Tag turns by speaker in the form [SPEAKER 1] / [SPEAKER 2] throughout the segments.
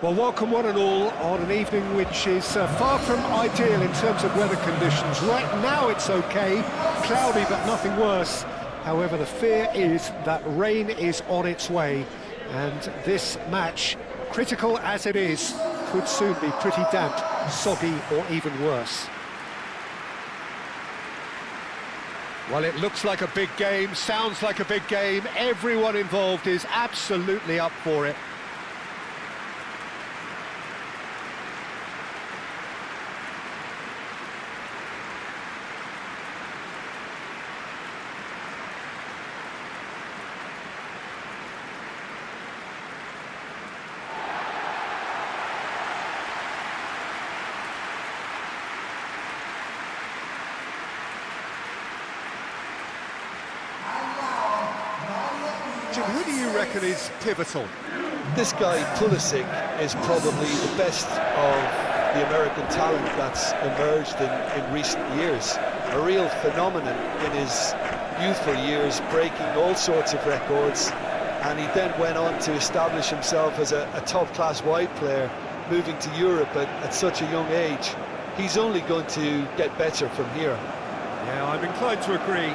[SPEAKER 1] Well, welcome one and all on an evening which is far from ideal in terms of weather conditions. Right now it's okay, cloudy but nothing worse. However, the fear is that rain is on its way, and this match, critical as it is, could soon be pretty damp, soggy or even worse. Well, it looks like a big game, sounds like a big game. Everyone involved is absolutely up for it. Jim, who do you reckon is pivotal?
[SPEAKER 2] This guy, Pulisic, is probably the best of the American talent that's emerged in recent years. A real phenomenon in his youthful years, breaking all sorts of records, and he then went on to establish himself as a top-class wide player, moving to Europe at such a young age. He's only going to get better from here.
[SPEAKER 1] Yeah, I'm inclined to agree.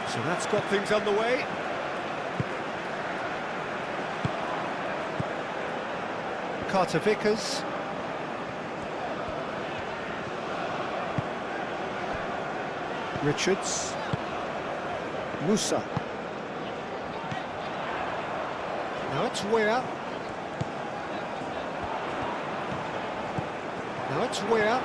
[SPEAKER 1] So that's got things underway. Carter Vickers. Richards. Musa. Now it's Weir. Now it's Weir.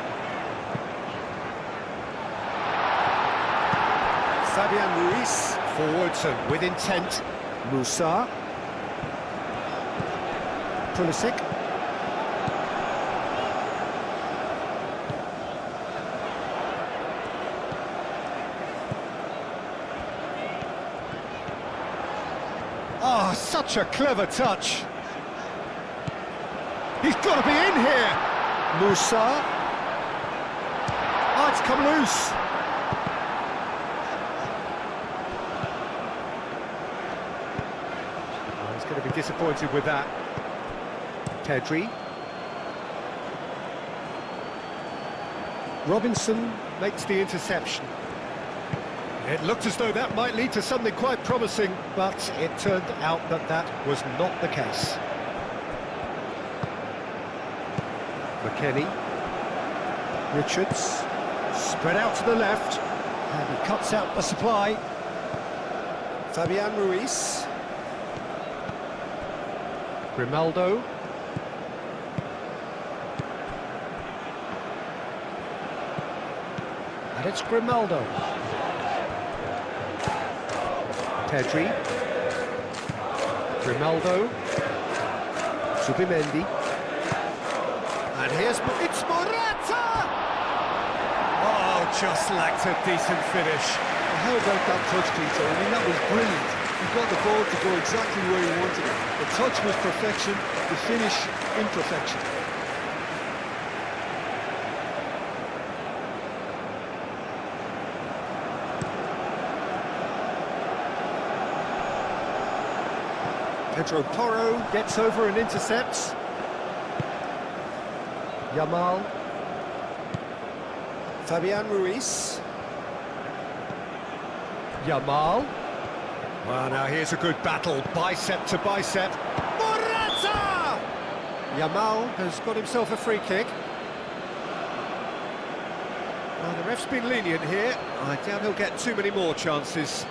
[SPEAKER 1] Fabian Ruiz, forwards and with intent. Musa. Pulisic. Oh, such a clever touch. He's got to be in here. Musa. Oh, it's come loose. Going to be disappointed with that. Pedri. Robinson makes the interception. It looked as though that might lead to something quite promising, but it turned out that that was not the case. McKennie. Richards. Spread out to the left, and he cuts out the supply. Fabian Ruiz. Grimaldo. And it's Grimaldo. Pedri. Grimaldo. Zubimendi. And it's Morata! Oh, just lacked a decent finish.
[SPEAKER 2] How about that touch, Peter? I mean, that was brilliant. He got the ball to go exactly where he wanted it. The touch was perfection, the finish imperfection.
[SPEAKER 1] Pedro Porro gets over and intercepts. Yamal. Fabian Ruiz. Yamal. Well, now here's a good battle, bicep to bicep. Morata! Yamal has got himself a free kick. Well, the ref's been lenient here. I doubt he'll get too many more chances.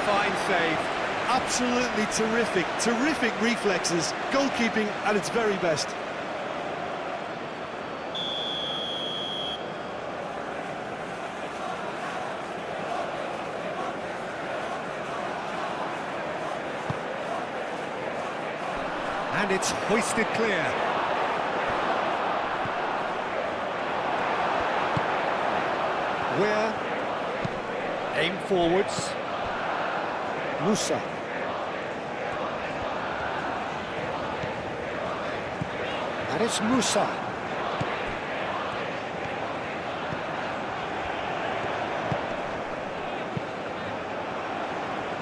[SPEAKER 1] Fine save.
[SPEAKER 2] Absolutely terrific reflexes, goalkeeping at its very best.
[SPEAKER 1] And it's hoisted clear. Weir. Aim forwards. Musa. And it's Musa.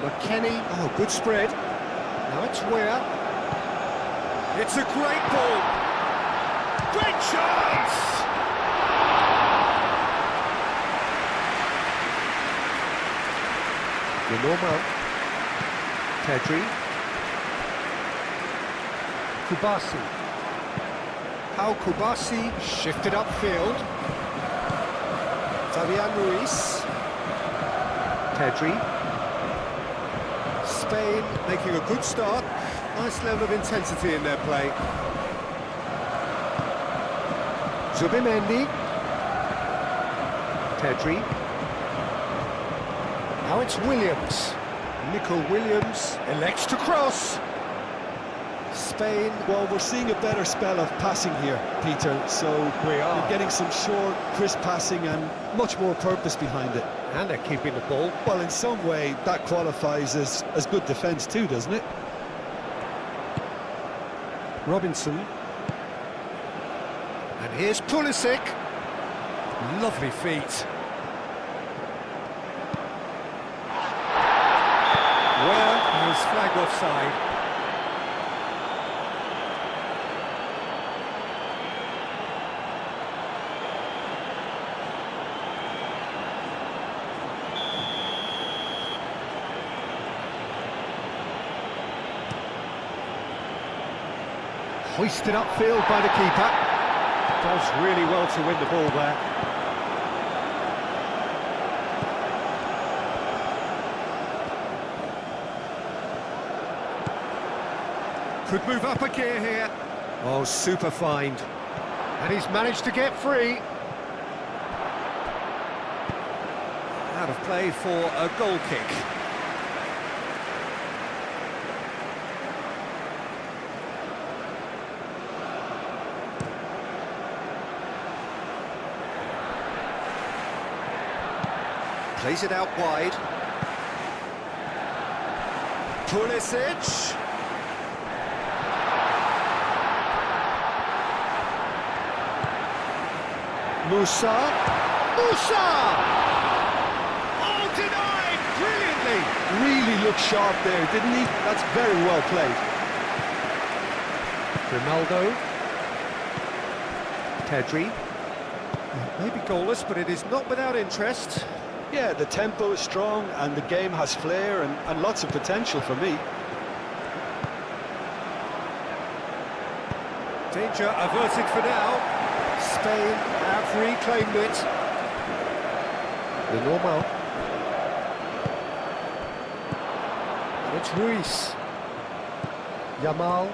[SPEAKER 1] McKennie. Oh, good spread. Now it's Weir. It's a great ball. Great chance! Normal. Pedri. Kubasi. How Kubasi shifted upfield. Fabian Ruiz. Pedri. Spain making a good start. Nice level of intensity in their play. Zubimendi. Pedri. Now it's Williams. Nico Williams elects to cross. Spain.
[SPEAKER 2] Well, we're seeing a better spell of passing here, Peter, so
[SPEAKER 1] We are.
[SPEAKER 2] you're getting some short, crisp passing and much more purpose behind it.
[SPEAKER 1] And they're keeping the ball.
[SPEAKER 2] Well, in some way, that qualifies as good defence too, doesn't it?
[SPEAKER 1] Robinson. And here's Pulisic. Lovely feet. Where is flag offside? Hoisted upfield by the keeper. Does really well to win the ball there. Could move up a gear here. Oh, super find. And he's managed to get free. Out of play for a goal kick. Plays it out wide. Pulisic. Musa. Musa! Oh, denied brilliantly.
[SPEAKER 2] Really looked sharp there, didn't he? That's very well played.
[SPEAKER 1] Ronaldo. Pedri. Maybe goalless, but it is not without interest.
[SPEAKER 2] Yeah, the tempo is strong and the game has flair and lots of potential for me.
[SPEAKER 1] Danger averted for now. Spain have reclaimed it. The normal. And it's Ruiz. Yamal.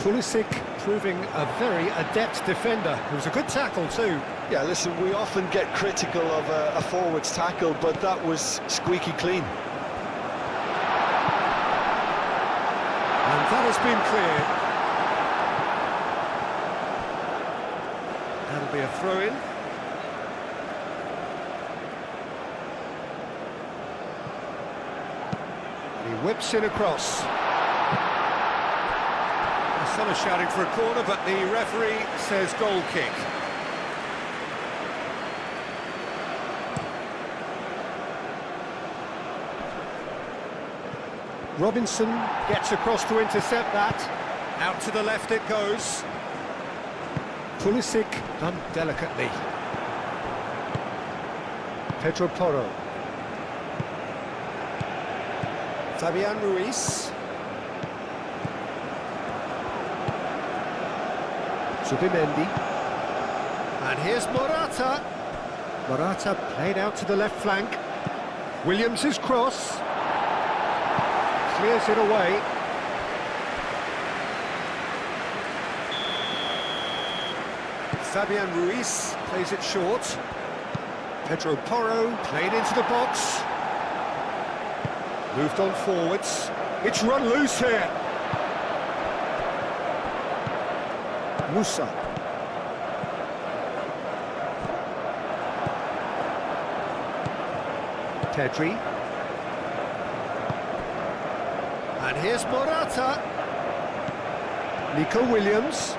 [SPEAKER 1] Pulisic proving a very adept defender. It was a good tackle too.
[SPEAKER 2] Yeah, listen, we often get critical of a forward's tackle, but that was squeaky clean.
[SPEAKER 1] And that has been cleared. That'll be a throw-in. He whips in across. Some are shouting for a corner, but the referee says goal kick. Robinson gets across to intercept that. Out to the left it goes. Pulisic done delicately. Pedro Porro. Fabian Ruiz. Zubimendi. And here's Morata. Morata played out to the left flank. Williams' cross. Clears it away. Fabian Ruiz plays it short. Pedro Porro played into the box. Moved on forwards. It's run loose here. Musa. Pedri. And here's Morata. Nico Williams.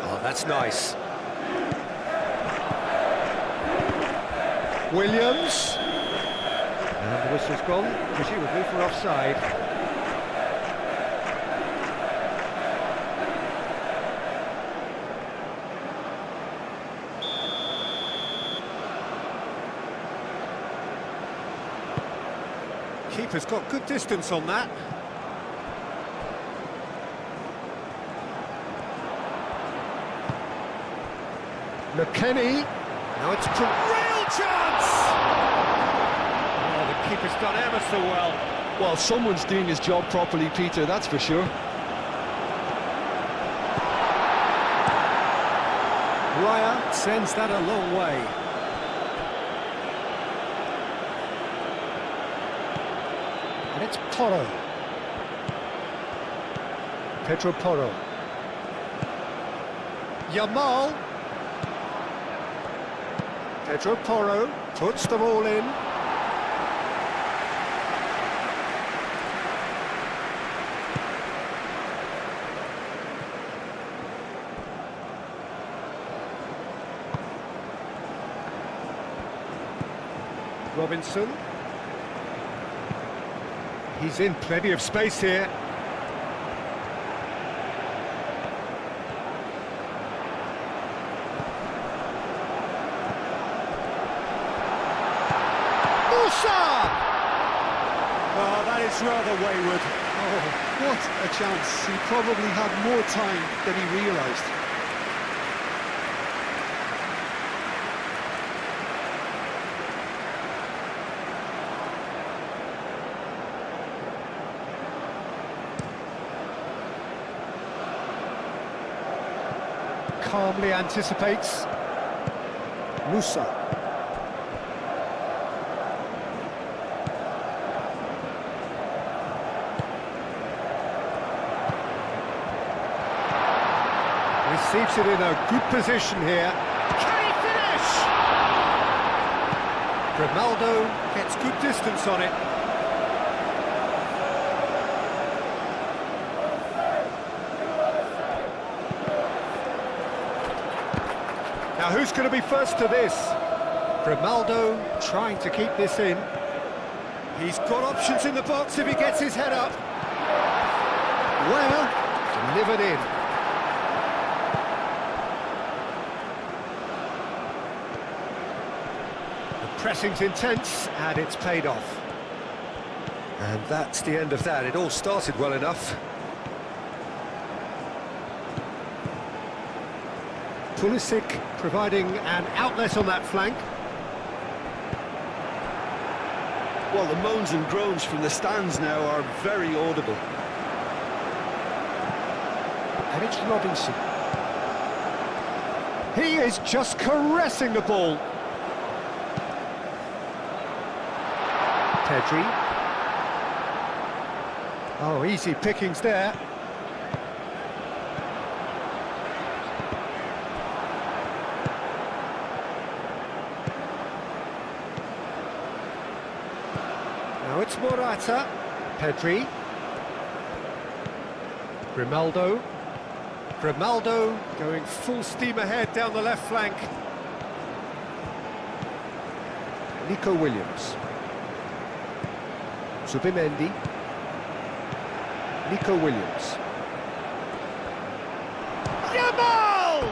[SPEAKER 1] Oh, that's nice. Williams. And the whistle's gone, presumably for offside. Keeper's got good distance on that. McKennie. Now it's a real chance! Oh, the keeper's done ever so well.
[SPEAKER 2] Well, someone's doing his job properly, Peter, that's for sure.
[SPEAKER 1] Raya sends that a long way. And it's Porro. Pedro Porro. Yamal. Pedro Porro puts them all in. Robinson. He's in plenty of space here. Oh, that is rather wayward.
[SPEAKER 2] Oh, what a chance. He probably had more time than he realised.
[SPEAKER 1] Calmly anticipates. Musa. Receives it in a good position here. Can he finish? Grimaldo gets good distance on it. Now who's going to be first to this? Grimaldo trying to keep this in. He's got options in the box if he gets his head up. Well, delivered in. Pressing's intense, and it's paid off. And that's the end of that. It all started well enough. Pulisic providing an outlet on that flank.
[SPEAKER 2] Well, the moans and groans from the stands now are very audible.
[SPEAKER 1] And it's Robinson. He is just caressing the ball. Pedri. Oh, easy pickings there. Now it's Morata. Pedri. Grimaldo. Grimaldo going full steam ahead down the left flank. Nico Williams. Zubimendi. Nico Williams. Yamal!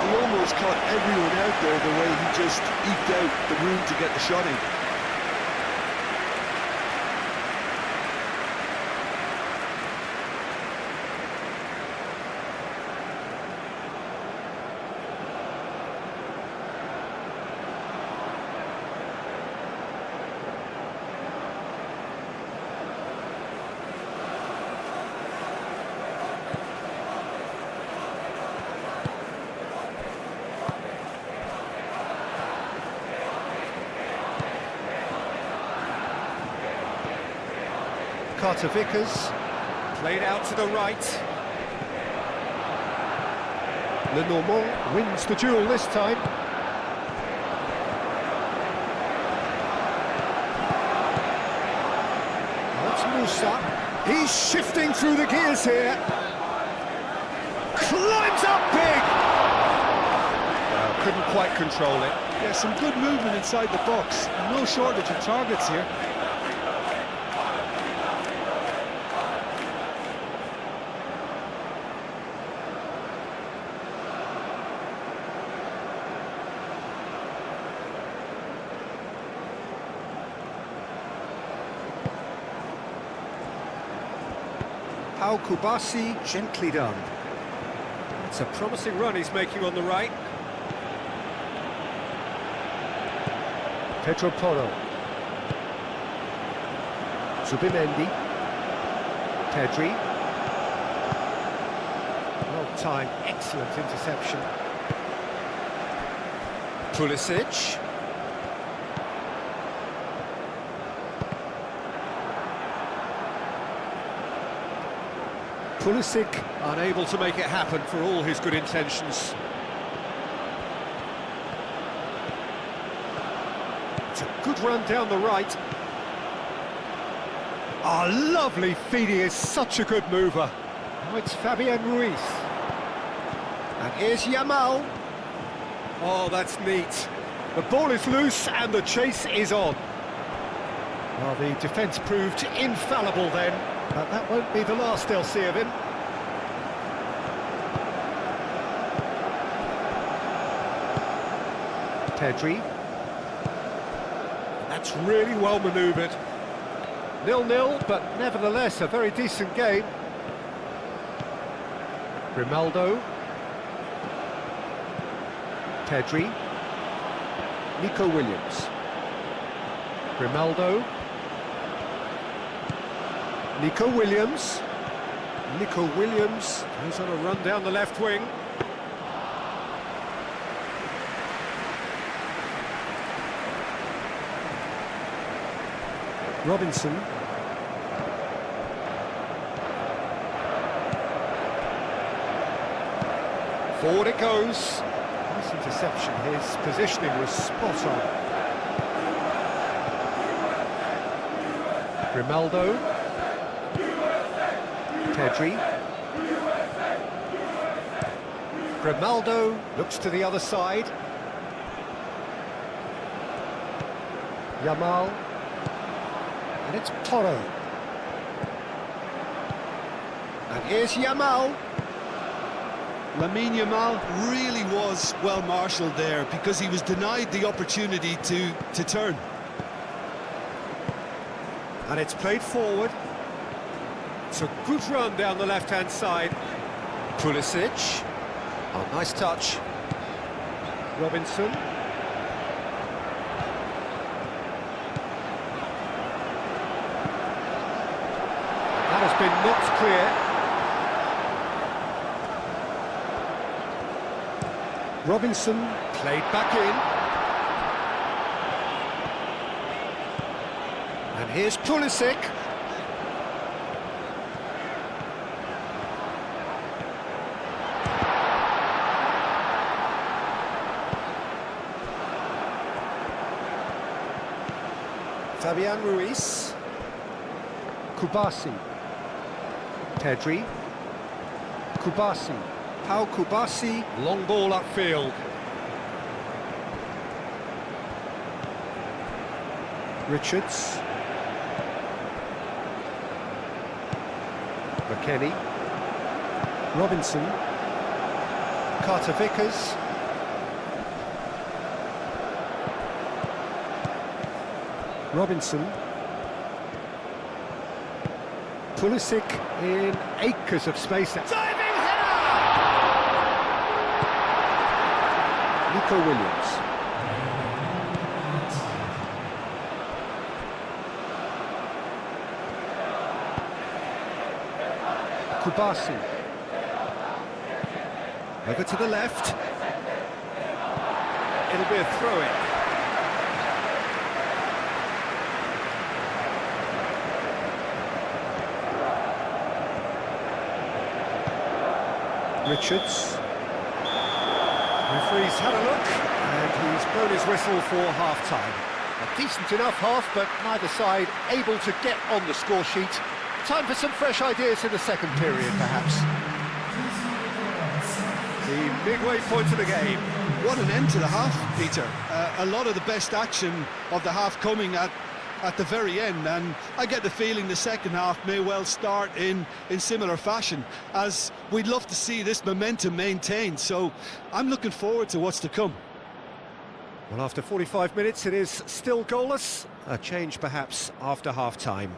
[SPEAKER 2] He almost caught everyone out there the way he just eked out the room to get the shot in.
[SPEAKER 1] Carter Vickers.
[SPEAKER 3] Played out to the right.
[SPEAKER 1] Lenormand wins the duel this time. That's Musa. He's shifting through the gears here. Climbs up big!
[SPEAKER 3] Well, couldn't quite control it.
[SPEAKER 2] Yeah, some good movement inside the box. No shortage of targets here.
[SPEAKER 1] Pau Kubasi, gently done.
[SPEAKER 3] It's a promising run he's making on the right.
[SPEAKER 1] Pedro Porro. Zubimendi. Pedri. Well timed, excellent interception. Pulisic. Pulisic
[SPEAKER 3] Unable to make it happen for all his good intentions.
[SPEAKER 1] It's a good run down the right. Ah, lovely feed, he is such a good mover. Now it's Fabian Ruiz. And here's Yamal.
[SPEAKER 3] Oh, that's neat.
[SPEAKER 1] The ball is loose and the chase is on. Well, the defence proved infallible then, but that won't be the last they'll see of him. Pedri. That's really well manoeuvred. 0-0, but nevertheless a very decent game. Grimaldo. Pedri. Nico Williams. Grimaldo. Nico Williams. Nico Williams.
[SPEAKER 3] He's on a run down the left wing.
[SPEAKER 1] Robinson. Forward it goes. Nice interception. His positioning was spot on. Grimaldo. Pedri. Grimaldo looks to the other side. Yamal. And it's Porro. And here's Yamal.
[SPEAKER 4] Lamine Yamal really was well marshalled there because he was denied the opportunity to turn.
[SPEAKER 3] And it's played forward. It's a good run down the left-hand side.
[SPEAKER 1] Pulisic. Oh, nice touch. Robinson. That has been knocked clear. Robinson played back in. And here's Pulisic. Fabian Ruiz. Kubasi. Pedri. Kubasi. Pau Kubasi.
[SPEAKER 3] Long ball upfield.
[SPEAKER 1] Richards. McKennie. Robinson. Carter Vickers. Robinson. Pulisic in acres of space. Diving header! Nico Williams. Kubasi. Over to the left.
[SPEAKER 3] It'll be a throw-in.
[SPEAKER 1] Richards. Referee's had a look, and he's blown his whistle for half-time. A decent enough half, but neither side able to get on the score sheet. Time for some fresh ideas in the second period, perhaps.
[SPEAKER 3] The midway point of the game.
[SPEAKER 4] What an end to the half, Peter. A lot of the best action of the half coming at the very end, and I get the feeling the second half may well start in similar fashion, as we'd love to see this momentum maintained, so I'm looking forward to what's to come.
[SPEAKER 1] Well, after 45 minutes, it is still goalless. A change, perhaps, after half-time.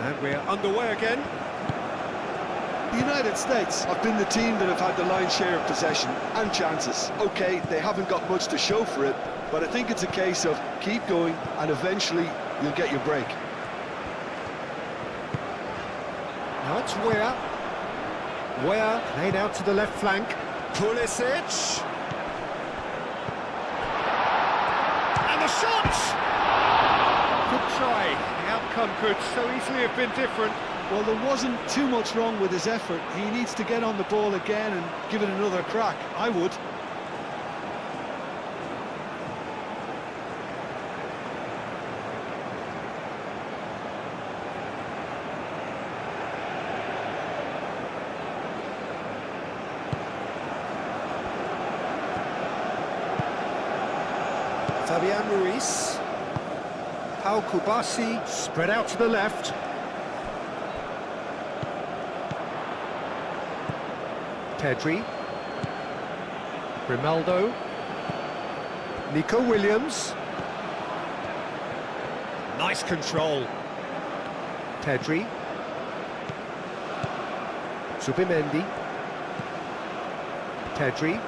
[SPEAKER 3] And we're underway again.
[SPEAKER 2] The United States have been the team that have had the lion's share of possession and chances. OK, they haven't got much to show for it, but I think it's a case of keep going and eventually you'll get your break.
[SPEAKER 1] Now it's Weah. Weah laid out to the left flank.
[SPEAKER 3] Pulisic. And the shot! Good try. The outcome could so easily have been different.
[SPEAKER 4] Well, there wasn't too much wrong with his effort. He needs to get on the ball again and give it another crack. I would.
[SPEAKER 1] Fabian Ruiz. Pau Kubasi spread out to the left. Pedri. Grimaldo. Nico Williams. Nice control. Pedri. Zubimendi. Pedri.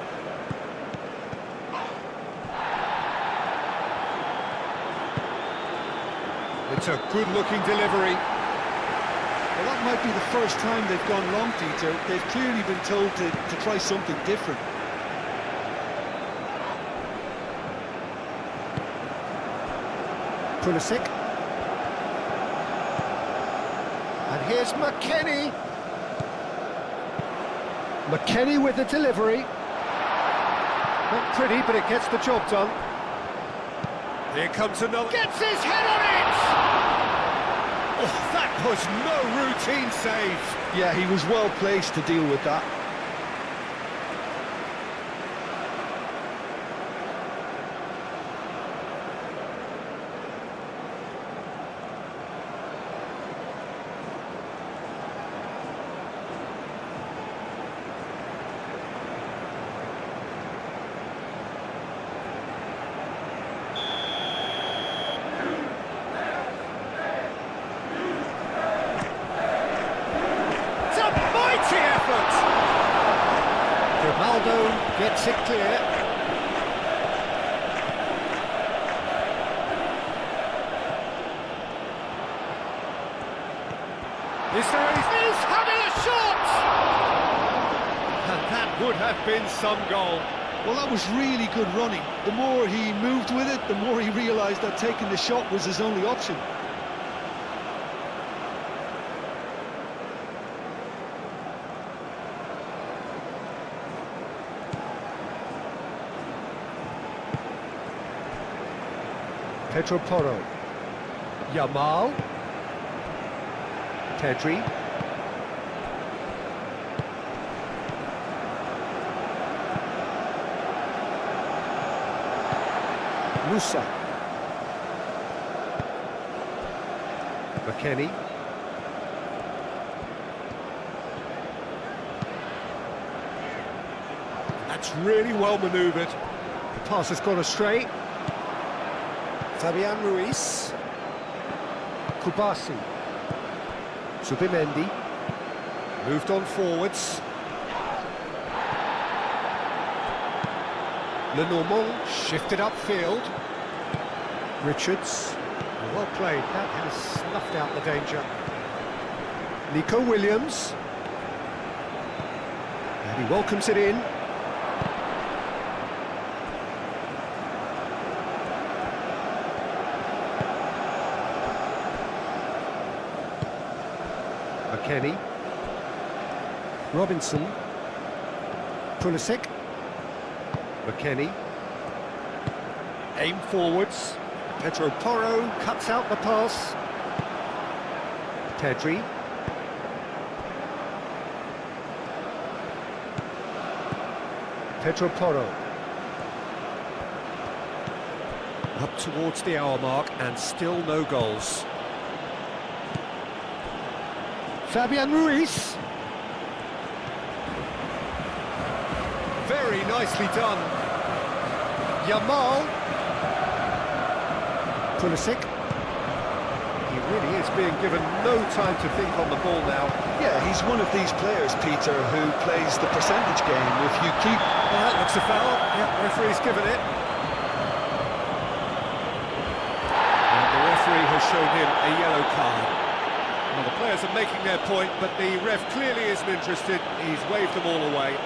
[SPEAKER 1] It's a good-looking delivery.
[SPEAKER 4] Well, that might be the first time they've gone long, Peter. They've clearly been told to try something different.
[SPEAKER 1] Pulisic. Here's McKennie. McKennie with the delivery. Not pretty, but it gets the job done.
[SPEAKER 3] Here comes another. Gets his head on it! Oh, that was no routine save.
[SPEAKER 4] Yeah, he was well placed to deal with that.
[SPEAKER 1] Ronaldo gets it clear.
[SPEAKER 3] Is there anything? He's having a shot! And that would have been some goal.
[SPEAKER 4] Well, that was really good running. The more he moved with it, the more he realised that taking the shot was his only option.
[SPEAKER 1] Pedro Porro. Yamal. Pedri. Musa. McKennie.
[SPEAKER 3] That's really well manoeuvred.
[SPEAKER 1] The pass has gone astray. Fabian Ruiz. Kubasi. Zubimendi. Moved on forwards. Lenormand shifted upfield. Richards. Well played, that has snuffed out the danger. Nico Williams. And he welcomes it in. McKennie. Robinson. Pulisic. McKennie. Aim forwards. Pedro Porro cuts out the pass. Pedri. Pedro Porro. Up towards the hour mark and still no goals. Fabian Ruiz.
[SPEAKER 3] Very nicely done. Yamal.
[SPEAKER 1] Pulisic. He really is being given no time to think on the ball now.
[SPEAKER 2] Yeah, he's one of these players, Peter, who plays the percentage game. If you keep...
[SPEAKER 1] Well, that looks a foul. Yeah, referee's given it.
[SPEAKER 3] And the referee has shown him a yellow card. Well, the players are making their point, but the ref clearly isn't interested. He's waved them all away.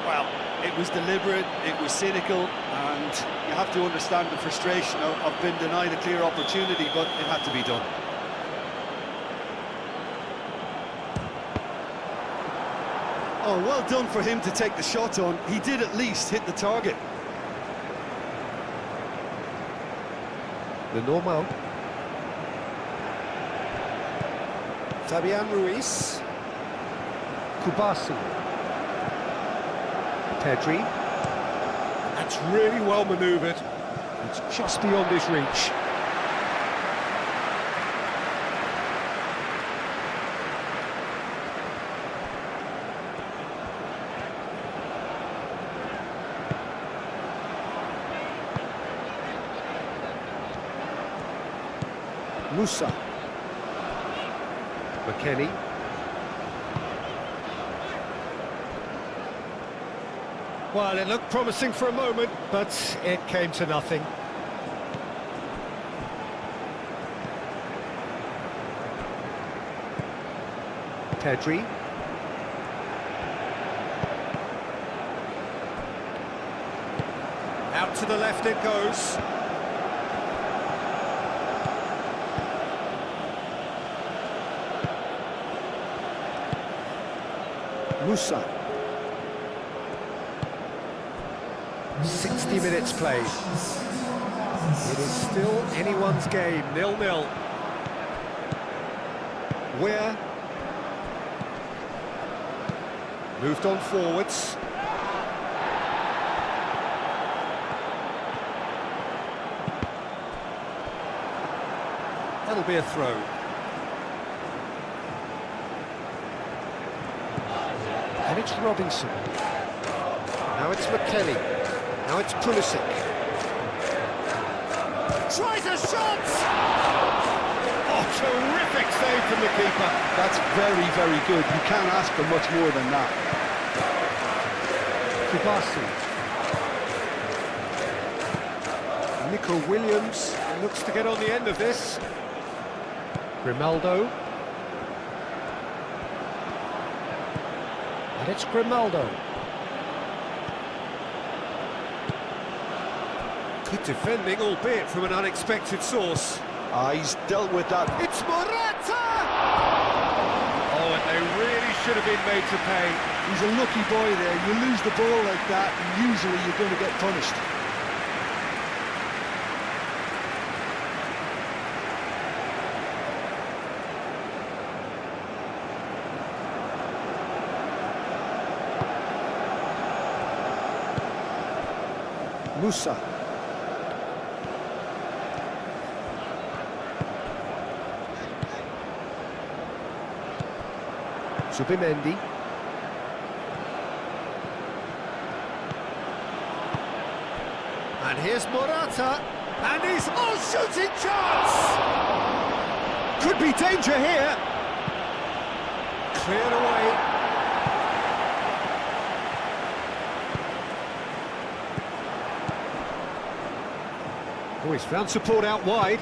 [SPEAKER 4] Well, it was deliberate, it was cynical, and you have to understand the frustration of being denied a clear opportunity, but it had to be done. Oh, well done for him to take the shot on. He did at least hit the target.
[SPEAKER 1] Lenormand. Fabian Ruiz. Kubasi. Pedri.
[SPEAKER 3] That's really well manoeuvred.
[SPEAKER 1] It's just beyond his reach. Musa. McKennie. Well, it looked promising for a moment, but it came to nothing. Pedri.
[SPEAKER 3] Out to the left it goes.
[SPEAKER 1] Musa. 60 minutes played. It is still anyone's game, 0-0. Where? Moved on forwards. That'll be a throw. And it's Robinson. Now it's McKennie. Now it's Pulisic. Tries a shot! Oh, terrific save from the keeper.
[SPEAKER 4] That's very, very good. You can't ask for much more than that.
[SPEAKER 1] Kubasi. Nico Williams looks to get on the end of this. Grimaldo. And it's Grimaldo. Good defending, albeit from an unexpected source.
[SPEAKER 4] He's dealt with that.
[SPEAKER 1] It's Morata! Oh, and they really should have been made to pay.
[SPEAKER 4] He's a lucky boy there. You lose the ball like that, and usually you're going to get punished.
[SPEAKER 1] Musa. Zubimendi. And here's Morata. And he's shooting chance! Could be danger here. Cleared away. Oh, he's found support out wide.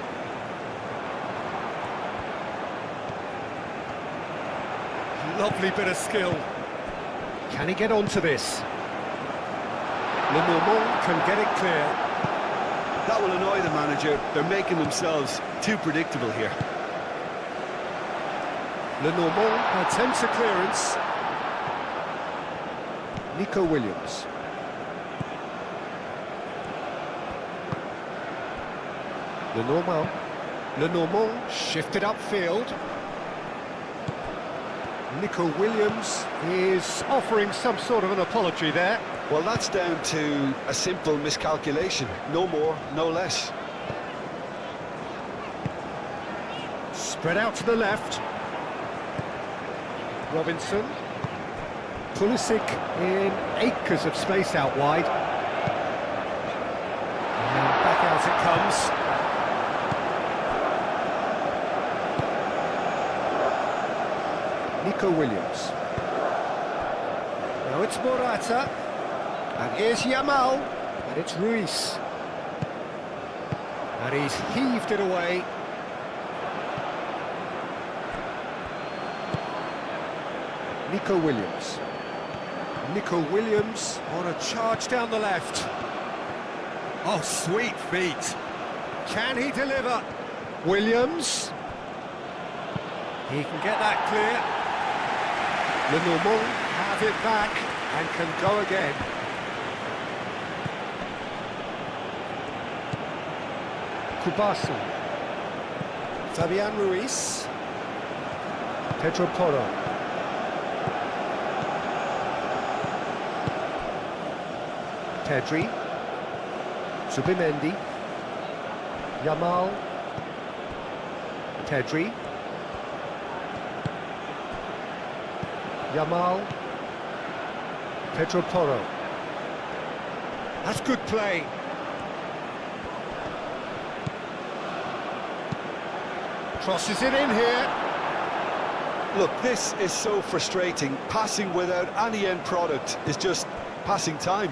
[SPEAKER 1] Lovely bit of skill. Can he get onto this? Lenormand can get it clear.
[SPEAKER 4] That will annoy the manager. They're making themselves too predictable here.
[SPEAKER 1] Lenormand attempts a clearance. Nico Williams. Lenormand shifted upfield. Nico Williams is offering some sort of an apology there.
[SPEAKER 4] Well, that's down to a simple miscalculation. No more, no less.
[SPEAKER 1] Spread out to the left. Robinson. Pulisic in acres of space out wide. And back out it comes. Nico Williams. Now it's Morata. And here's Yamal. And it's Ruiz. And he's heaved it away. Nico Williams. Nico Williams on a charge down the left. Oh, sweet feet. Can he deliver? Williams. He can get that clear. Lenormand have it back and can go again. Kubasi. Fabian Ruiz. Pedro Porro. Pedri. Zubimendi. Yamal. Pedri. Yamal. Pedro Porro. That's good play. Crosses it in here.
[SPEAKER 4] Look, this is so frustrating. Passing without any end product is just passing time.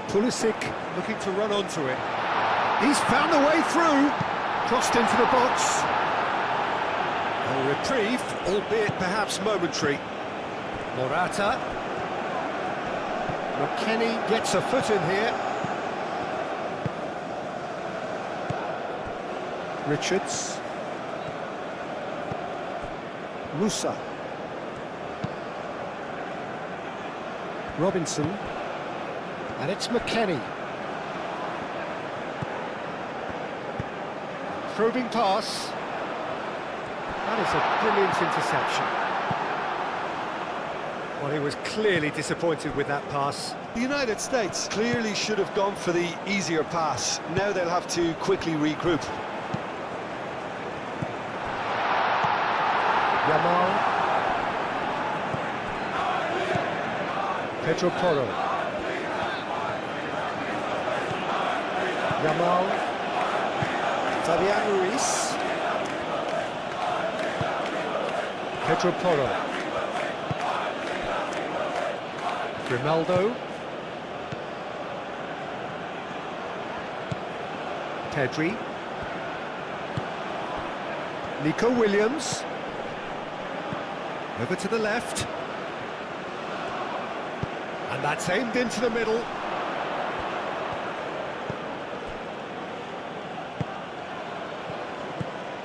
[SPEAKER 1] Pulisic looking to run onto it. He's found the way through. Crossed into the box. A reprieve, albeit perhaps momentary. Morata. McKennie gets a foot in here. Richards. Musa. Robinson. And it's McKennie. Probing pass. That is a brilliant interception. Well, he was clearly disappointed with that pass.
[SPEAKER 2] The United States clearly should have gone for the easier pass. Now they'll have to quickly regroup.
[SPEAKER 1] Yamal. Pedro Porro. Yamal. Fabian Ruiz. Pedro Porro. Grimaldo. Pedri. Nico Williams. Over to the left. And that's aimed into the middle.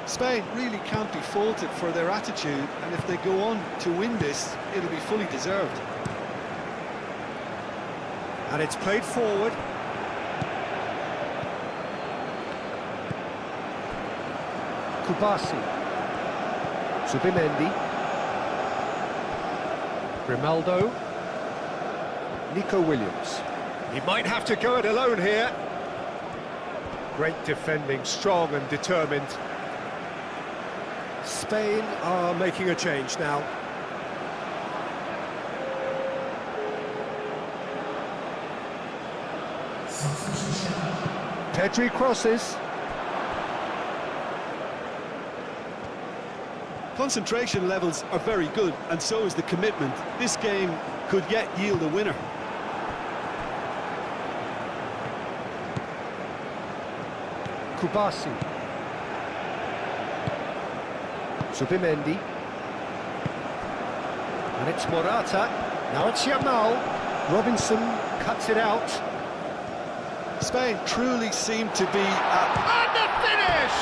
[SPEAKER 4] Spain really can't be faulted for their attitude, and if they go on to win this, it'll be fully deserved.
[SPEAKER 1] And it's played forward. Kubasi. Zubimendi. Grimaldo. Nico Williams. He might have to go it alone here. Great defending, strong and determined. Spain are making a change now. Pedri crosses.
[SPEAKER 4] Concentration levels are very good, and so is the commitment. This game could yet yield a winner.
[SPEAKER 1] Kubasi. Zubimendi. And it's Morata. Now it's Yamal. Robinson cuts it out.
[SPEAKER 2] Spain truly seem to be at...
[SPEAKER 3] And the finish!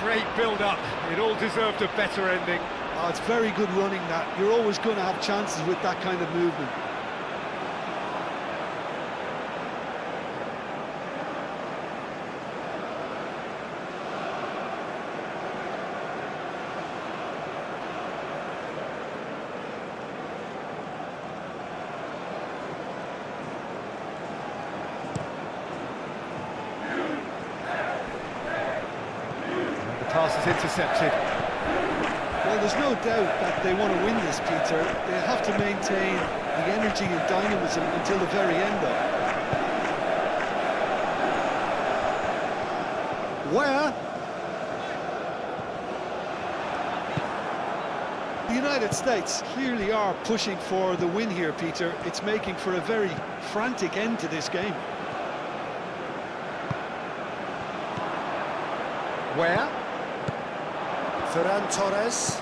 [SPEAKER 3] Great build-up. It all deserved a better ending.
[SPEAKER 4] Oh, it's very good running that. You're always going to have chances with that kind of movement.
[SPEAKER 1] Pass is intercepted.
[SPEAKER 4] Well, there's no doubt that they want to win this, Peter. They have to maintain the energy and dynamism until the very end, though.
[SPEAKER 1] Where?
[SPEAKER 4] The United States clearly are pushing for the win here, Peter. It's making for a very frantic end to this game.
[SPEAKER 1] Where? Ferran Torres.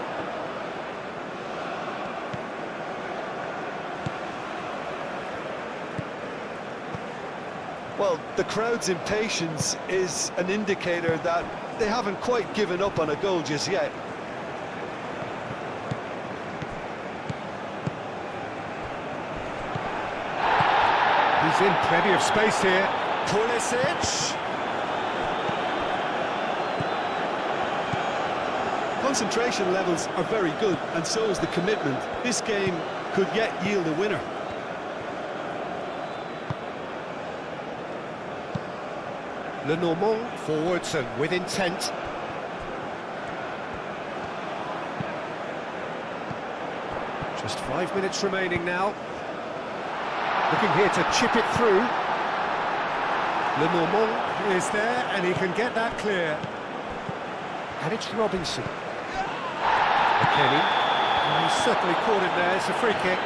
[SPEAKER 2] Well, the crowd's impatience is an indicator that they haven't quite given up on a goal just yet.
[SPEAKER 1] He's in plenty of space here. Pulisic.
[SPEAKER 4] Concentration levels are very good, and so is the commitment. This game could yet yield a winner.
[SPEAKER 1] Lenormand forwards and with intent. Just 5 minutes remaining now. Looking here to chip it through. Lenormand is there and he can get that clear. And it's Robinson. McKennie. He's certainly caught him there. It's a free kick.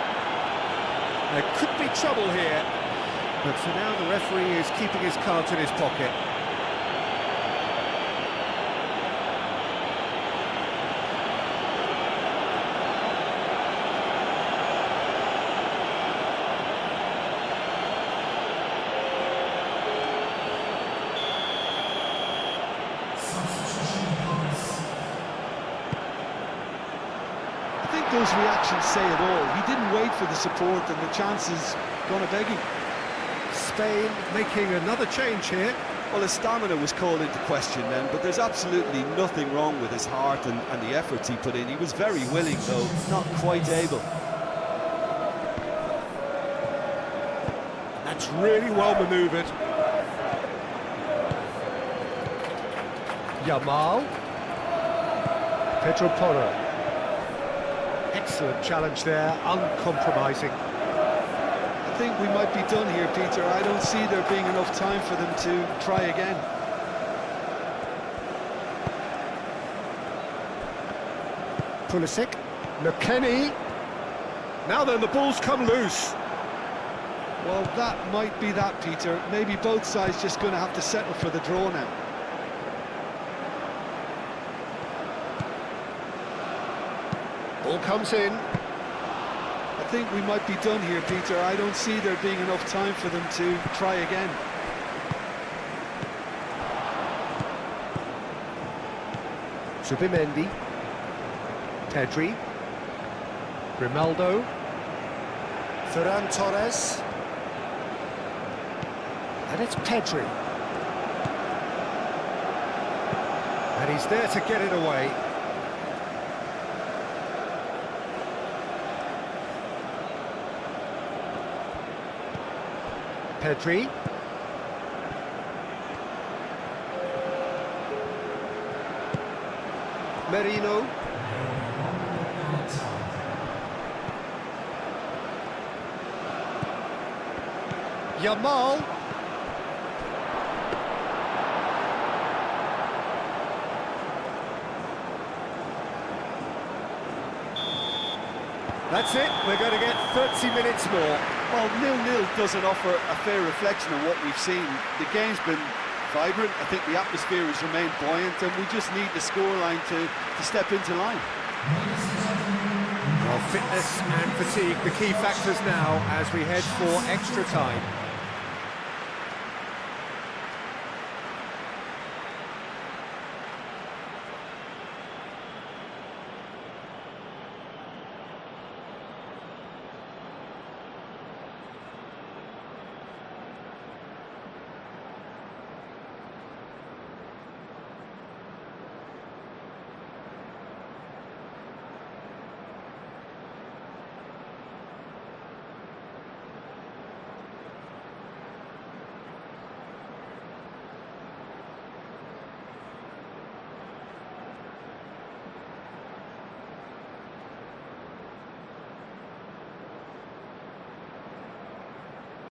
[SPEAKER 1] There could be trouble here. But for now, the referee is keeping his cards in his pocket.
[SPEAKER 4] think those reactions say it all. He didn't wait for the support, and the chances gone a begging.
[SPEAKER 1] Spain making another change here.
[SPEAKER 2] Well, his stamina was called into question then, but there's absolutely nothing wrong with his heart and the efforts he put in. He was very willing, though not quite able.
[SPEAKER 1] That's really well manoeuvred. Yamal. Pedro Porro. Excellent challenge there, uncompromising.
[SPEAKER 4] I think we might be done here, Peter. I don't see there being enough time for them to try again.
[SPEAKER 1] Pulisic. McKennie. Now then, the ball's come loose.
[SPEAKER 4] Well, that might be that, Peter. Maybe both sides just going to have to settle for the draw now.
[SPEAKER 1] Ball comes in.
[SPEAKER 4] I think we might be done here, Peter. I don't see there being enough time for them to try again.
[SPEAKER 1] Zubimendi. Pedri. Grimaldo. Ferran Torres. And it's Pedri. And he's there to get it away. Pedri. Merino. Yamal. That's it, we're going to get 30 minutes more.
[SPEAKER 4] Well, 0-0 doesn't offer a fair reflection of what we've seen. The game's been vibrant. I think the atmosphere has remained buoyant, and we just need the scoreline to step into line.
[SPEAKER 1] Well, fitness and fatigue, the key factors now as we head for extra time.